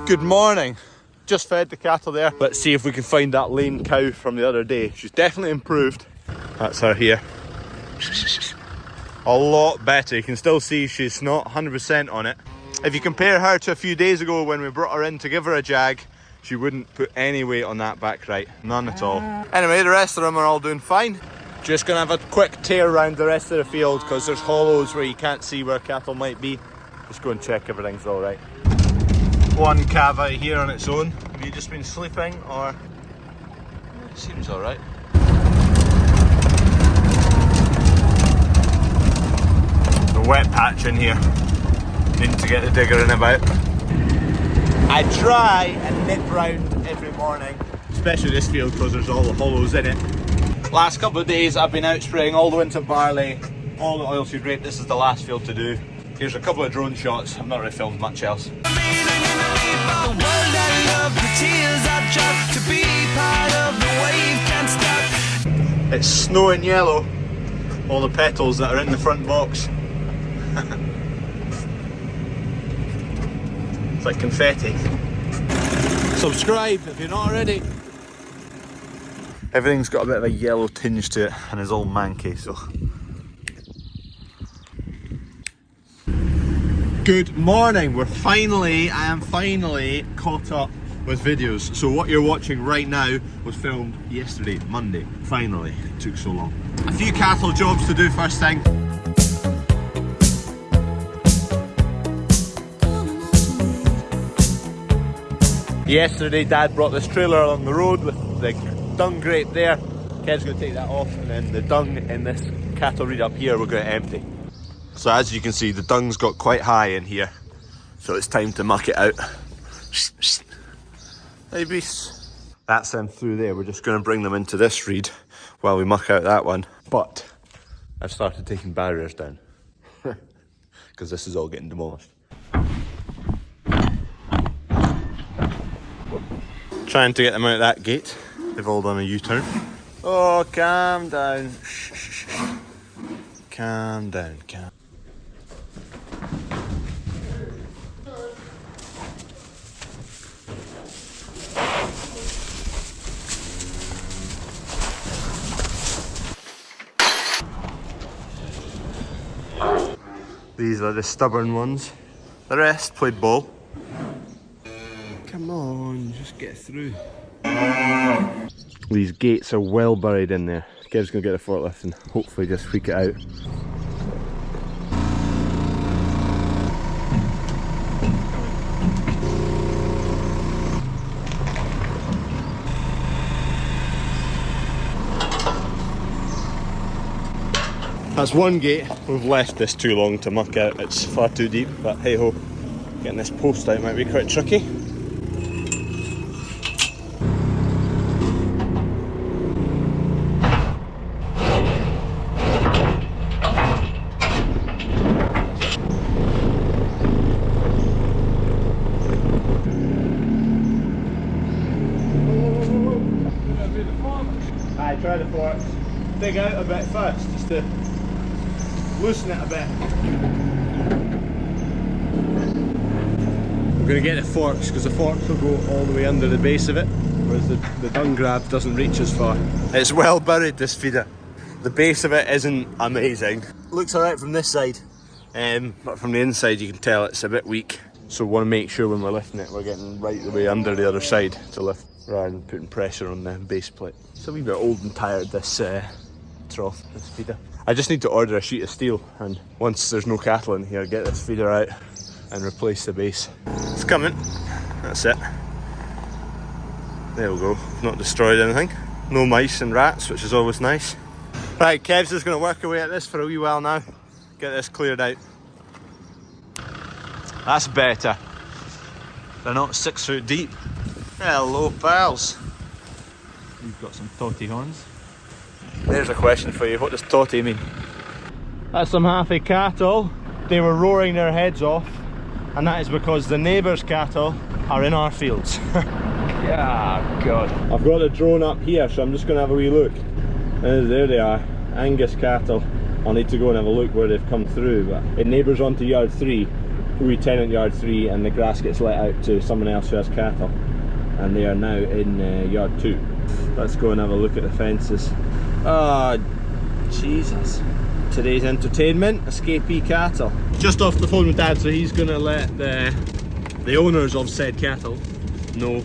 Good morning. Just fed the cattle there. Let's see if we can find that lame cow from the other day. She's definitely improved. That's her here. A lot better. You can still see she's not 100% on it. If you compare her to a few days ago when we brought her in to give her a jag, she wouldn't put any weight on that back right. None at all. Anyway, the rest of them are all doing fine. Just gonna have a quick tear around the rest of the field because there's hollows where you can't see where cattle might be. Just go and check everything's all right. One calf out here on its own. Have you just been sleeping or? It seems all right. The wet patch in here. Need to get the digger in about. I try and nip round every morning, especially this field because there's all the hollows in it. Last couple of days I've been out spraying all the winter barley, all the oilseed rape. This is the last field to do. Here's a couple of drone shots. I've not really filmed much else. It's snow and yellow, all the petals that are in the front box. It's like confetti. Subscribe if you're not already. Everything's got a bit of a yellow tinge to it and is all manky, so. Good morning. I am finally caught up with videos. So what you're watching right now was filmed yesterday, Monday. Finally, it took so long. A few cattle jobs to do first thing. Yesterday Dad brought this trailer along the road with the dung grate there. Kev's going to take that off and then the dung in this cattle reed up here we're going to empty. So as you can see the dung's got quite high in here. So it's time to muck it out. Hey beasts. That's them through there. We're just going to bring them into this reed while we muck out that one. But I've started taking barriers down. Because this is all getting demolished. Trying to get them out of that gate. They've all done a U-turn. Oh, calm down. Shh, shh, shh. Calm down, calm. These are the stubborn ones. The rest played ball. Come on, just get through. These gates are well buried in there. Kev's gonna get a forklift and hopefully just squeak it out. That's one gate. We've left this too long to muck out. It's far too deep, but hey ho. Getting this post out might be quite tricky. Try the forks. Dig out a bit first, just to loosen it a bit. We're going to get the forks because the forks will go all the way under the base of it, whereas the dung grab doesn't reach as far. It's well buried, this feeder. The base of it isn't amazing. Looks alright from this side, but from the inside you can tell it's a bit weak. So we want to make sure when we're lifting it we're getting right the way under the other side to lift, rather than putting pressure on the base plate. It's a wee bit old and tired, this trough, this feeder. I just need to order a sheet of steel, and once there's no cattle in here, get this feeder out and replace the base. It's coming. That's it. There we go. Not destroyed anything. No mice and rats, which is always nice. Right, Kev's just going to work away at this for a wee while now. Get this cleared out. That's better. They're not 6 foot deep. Hello, pals. You've got some totty horns. There's a question for you. What does totty mean? That's some halfy cattle. They were roaring their heads off, and that is because the neighbours' cattle are in our fields. Yeah, God. I've got a drone up here, so I'm just going to have a wee look. And there they are, Angus cattle. I'll need to go and have a look where they've come through, but it neighbours onto yard 3. we tenant yard 3 and the grass gets let out to someone else who has cattle, and they are now in yard 2. Let's go and have a look at the fences. Oh, Jesus. Today's entertainment, escapee cattle. Just off the phone with Dad, so he's gonna let the owners of said cattle know.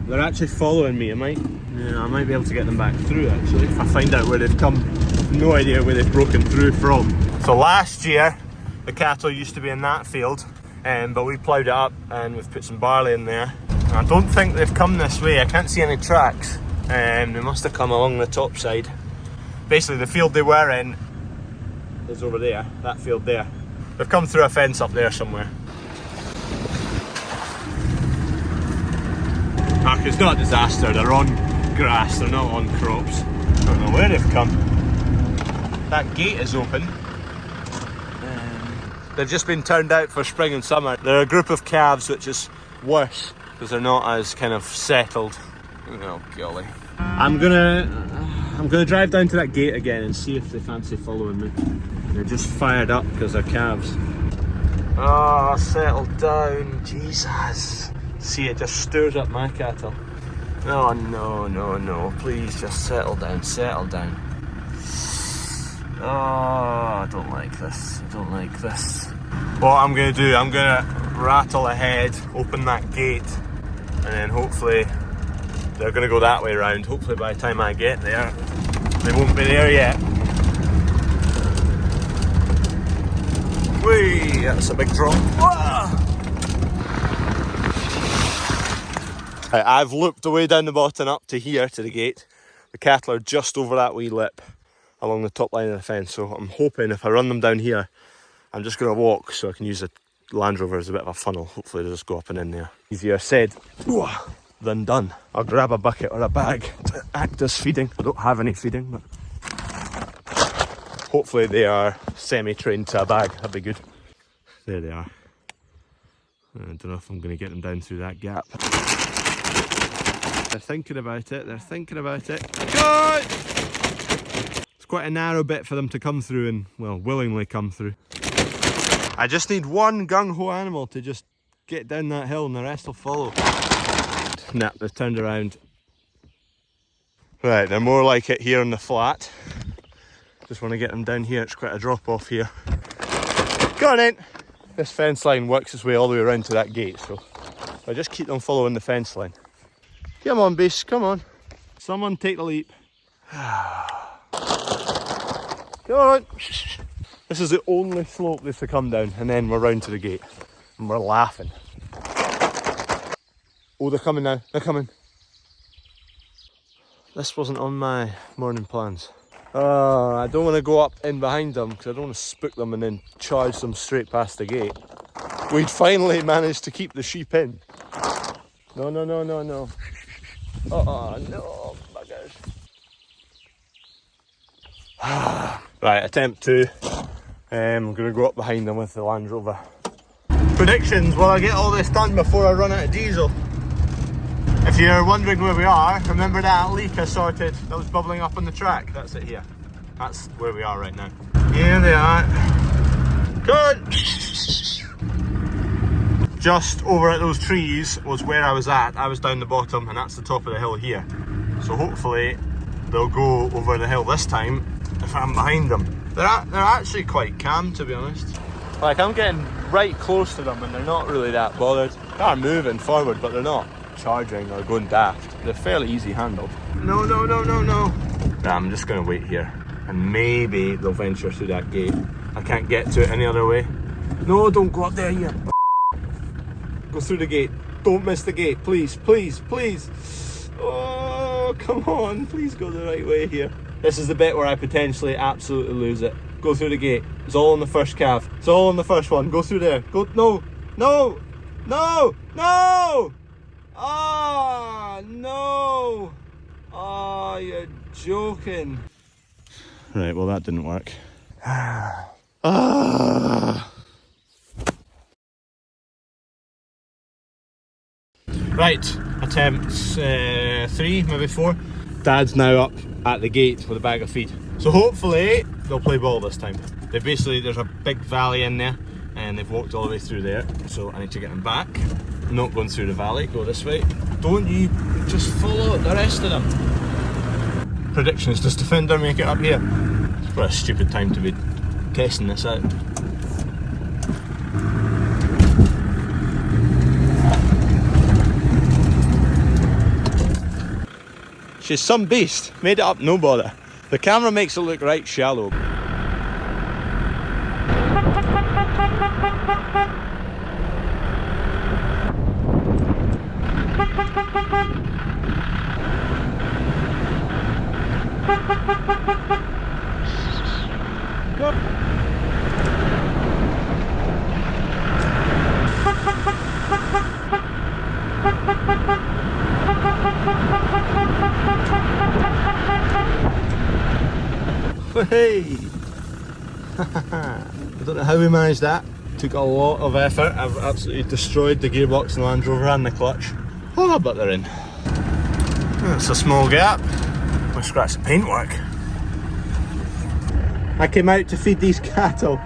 They're actually following me. I might be able to get them back through actually, if I find out where they've come. I've no idea where they've broken through from. So last year, the cattle used to be in that field, but we ploughed it up and we've put some barley in there. And I don't think they've come this way. I can't see any tracks. They must have come along the top side. Basically, the field they were in is over there, that field there. They've come through a fence up there somewhere. It's not a disaster, they're on grass, they're not on crops. I don't know where they've come. That gate is open. They've just been turned out for spring and summer. They're a group of calves, which is worse because they're not as kind of settled. Oh golly. I'm gonna drive down to that gate again and see if they fancy following me. They're just fired up because they're calves. Oh, settle down, Jesus. See, it just stirs up my cattle. Oh no, no, no, please just settle down, settle down. Oh, I don't like this, I don't like this. What I'm gonna do, I'm gonna rattle ahead, open that gate, and then hopefully they're gonna go that way around. Hopefully by the time I get there, they won't be there yet. Whee, that's a big drop. Whoa! I've looped away down the bottom up to here, to the gate. The cattle are just over that wee lip along the top line of the fence, so I'm hoping if I run them down here, I'm just going to walk so I can use the Land Rover as a bit of a funnel. Hopefully they'll just go up and in there. Easier said than done. I'll grab a bucket or a bag to act as feeding. I don't have any feeding, but hopefully they are semi-trained to a bag. That'd be good. There they are. I don't know if I'm going to get them down through that gap. They're thinking about it, they're thinking about it. Go! It's quite a narrow bit for them to come through and, well, willingly come through. I just need one gung-ho animal to just get down that hill and the rest will follow. Nah, they've turned around. Right, they're more like it here on the flat. Just want to get them down here, it's quite a drop off here. Go on in! This fence line works its way all the way around to that gate, so I just keep them following the fence line. Come on, beast, come on. Someone take the leap. Come on. This is the only slope they've to come down, and then we're round to the gate. And we're laughing. Oh, they're coming now, they're coming. This wasn't on my morning plans. I don't want to go up in behind them because I don't want to spook them and then charge them straight past the gate. We'd finally managed to keep the sheep in. No, no, no, no, no. Oh no, buggers. Right, attempt 2. I'm going to go up behind them with the Land Rover. Predictions, will I get all this done before I run out of diesel? If you're wondering where we are, remember that leak I sorted that was bubbling up on the track? That's it here. That's where we are right now. Here they are. Good! Just over at those trees was where I was at. I was down the bottom and that's the top of the hill here. So hopefully they'll go over the hill this time if I'm behind them. They're actually quite calm, to be honest. Like, I'm getting right close to them and they're not really that bothered. They are moving forward, but they're not charging or going daft. They're fairly easy handled. No, no, no, no, no. I'm just going to wait here and maybe they'll venture through that gate. I can't get to it any other way. No, don't go up there yet. Go through the gate. Don't miss the gate, please, please, please. Oh, come on, please go the right way here. This is the bit where I potentially absolutely lose it. Go through the gate. It's all on the first calf. It's all on the first one. Go through there. Go, no, no, no, no! Ah, no! Oh, you're joking. Right, well that didn't work. Right, attempts 3, maybe 4. Dad's now up at the gate with a bag of feed. So hopefully they'll play ball this time. There's a big valley in there and they've walked all the way through there, so I need to get them back. Not going through the valley, go this way. Don't you just follow the rest of them. Prediction is, does Defender make it up here? What a stupid time to be testing this out. She's some beast, made it up no bother. The camera makes it look right shallow. Hey! I don't know how we managed that. Took a lot of effort. I've absolutely destroyed the gearbox in the Land Rover and the clutch. Oh, but they're in. That's a small gap. We'll scratch the paintwork. I came out to feed these cattle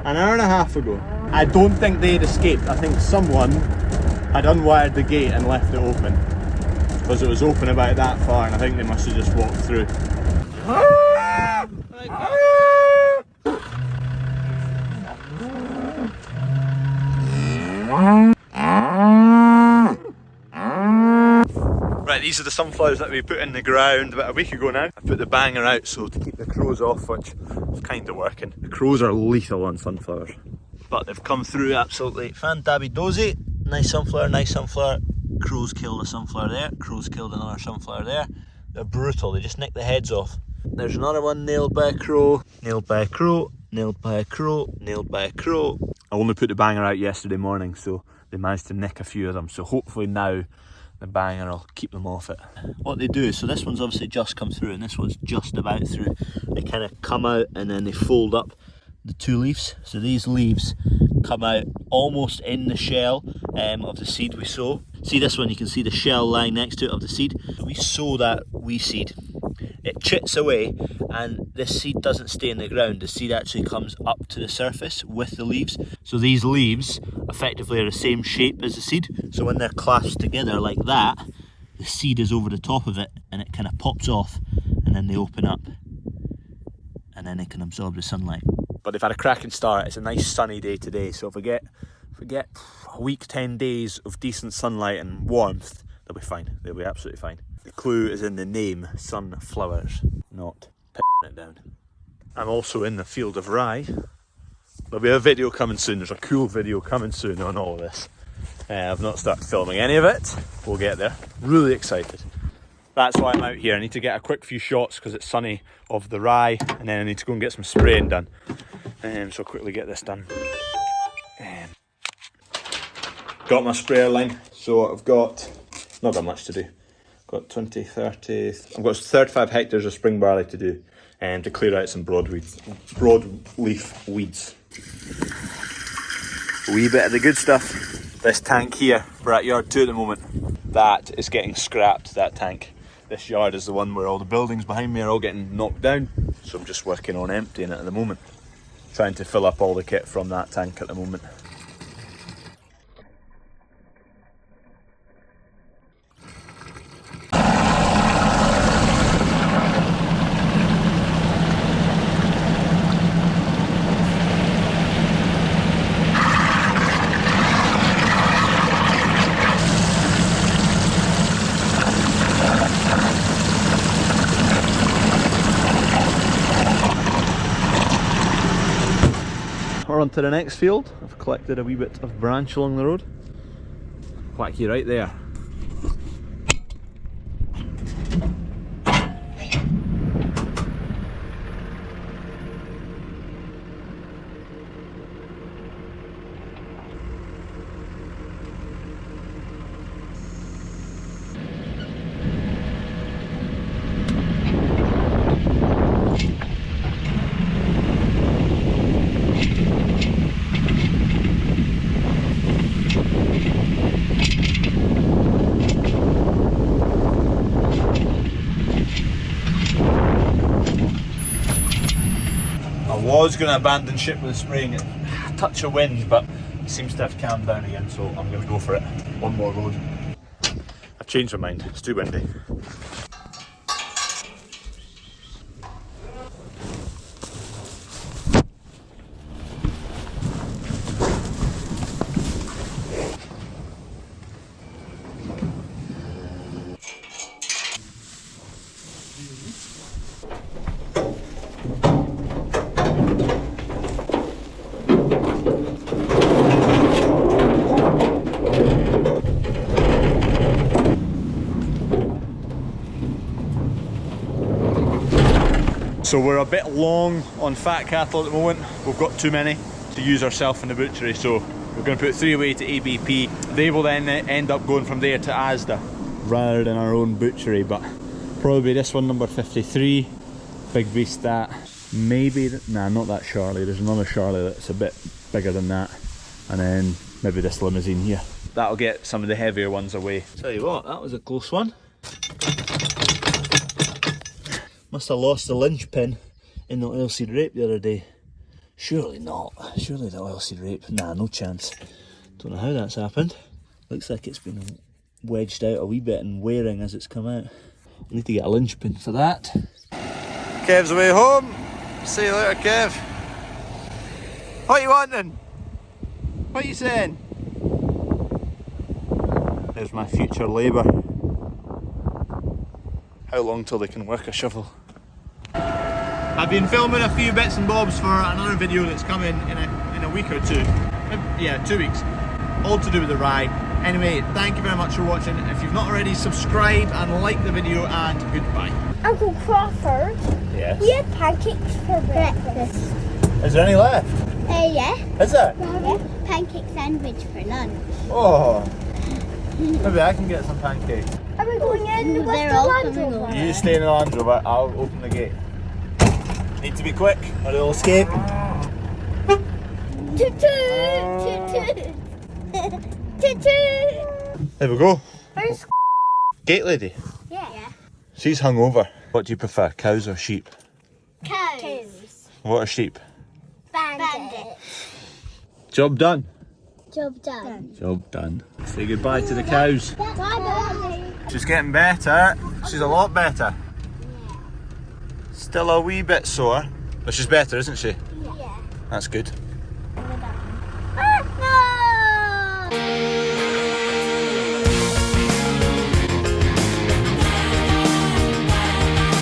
an hour and a half ago. I don't think they'd escaped. I think someone had unwired the gate and left it open, because it was open about that far, and I think they must have just walked through. Right, these are the sunflowers that we put in the ground about a week ago now. I put the banger out so to keep the crows off, which is kind of working. The crows are lethal on sunflowers, but they've come through absolutely fan-dabby-dozy. Nice sunflower. Crows killed a sunflower there, crows killed another sunflower there. They're brutal, they just nick the heads off. There's another one nailed by a crow, nailed by a crow, nailed by a crow, nailed by a crow. I only put the banger out yesterday morning, so they managed to nick a few of them. So hopefully now the banger will keep them off it. What they do, so this one's obviously just come through and this one's just about through. They kind of come out and then they fold up the two leaves. So these leaves come out almost in the shell of the seed we sow. See this one, you can see the shell lying next to it of the seed. So we sow that wee seed. It chits away and this seed doesn't stay in the ground. The seed actually comes up to the surface with the leaves. So these leaves effectively are the same shape as the seed. So when they're clasped together like that, the seed is over the top of it and it kind of pops off and then they open up and then they can absorb the sunlight. But they've had a cracking start. It's a nice sunny day today. So if we get a week, 10 days of decent sunlight and warmth, they'll be fine. They'll be absolutely fine. The clue is in the name, sunflowers, not p***ing it down. I'm also in the field of rye. There'll be a video coming soon. There's a cool video coming soon on all of this. I've not started filming any of it. We'll get there. Really excited. That's why I'm out here. I need to get a quick few shots because it's sunny of the rye, and then I need to go and get some spraying done. So I'll quickly get this done. Got my sprayer line, so I've got not got much to do. Got 20, 30, I've got 35 hectares of spring barley to do, and to clear out some broadleaf weeds. A wee bit of the good stuff. This tank here, we're at yard 2 at the moment. That is getting scrapped, that tank. This yard is the one where all the buildings behind me are all getting knocked down, so I'm just working on emptying it at the moment. Trying to fill up all the kit from that tank at the moment. We're on to the next field. I've collected a wee bit of branch along the road. Whack you right there. I was going to abandon ship with the spraying. I touch of wind, but it seems to have calmed down again, so I'm going to go for it. One more load. I've changed my mind, it's too windy. So we're a bit long on fat cattle at the moment. We've got too many to use ourselves in the butchery, so we're going to put 3 away to ABP. They will then end up going from there to Asda rather than our own butchery, but probably this one, number 53. Big beast that. Maybe, nah, not that Charlie. There's another Charlie that's a bit bigger than that. And then maybe this limousine here. That'll get some of the heavier ones away. Tell you what, that was a close one. Must have lost the linchpin in the oilseed rape the other day. Surely not. Surely the oilseed rape. Nah, no chance. Don't know how that's happened. Looks like it's been wedged out a wee bit and wearing as it's come out. I need to get a linchpin for that. Kev's away home. See you later, Kev. What you wanting? What you saying? There's my future labour. How long till they can work a shovel? I've been filming a few bits and bobs for another video that's coming in a week or two. Yeah, 2 weeks. All to do with the rye. Anyway, thank you very much for watching. If you've not already, subscribe and like the video, and goodbye. Uncle Crawford. Yes? We had pancakes for breakfast. Is there any left? Yeah. Is there? Yeah. Pancake sandwich for lunch. Oh. Maybe I can get some pancakes. Are we going in with the Land Rover? You stay in the Land Rover, I'll open the gate. Need to be quick or they'll escape. Toot toot! Toot toot! Toot toot! There we go. Where's Gate lady. Yeah. She's hungover. What do you prefer, cows or sheep? Cows. What are sheep? Bandit. Job done. Job done. Job done. Say goodbye to the cows. Bye. She's getting better. She's a lot better. Still a wee bit sore, but she's better, isn't she? Yeah. That's good.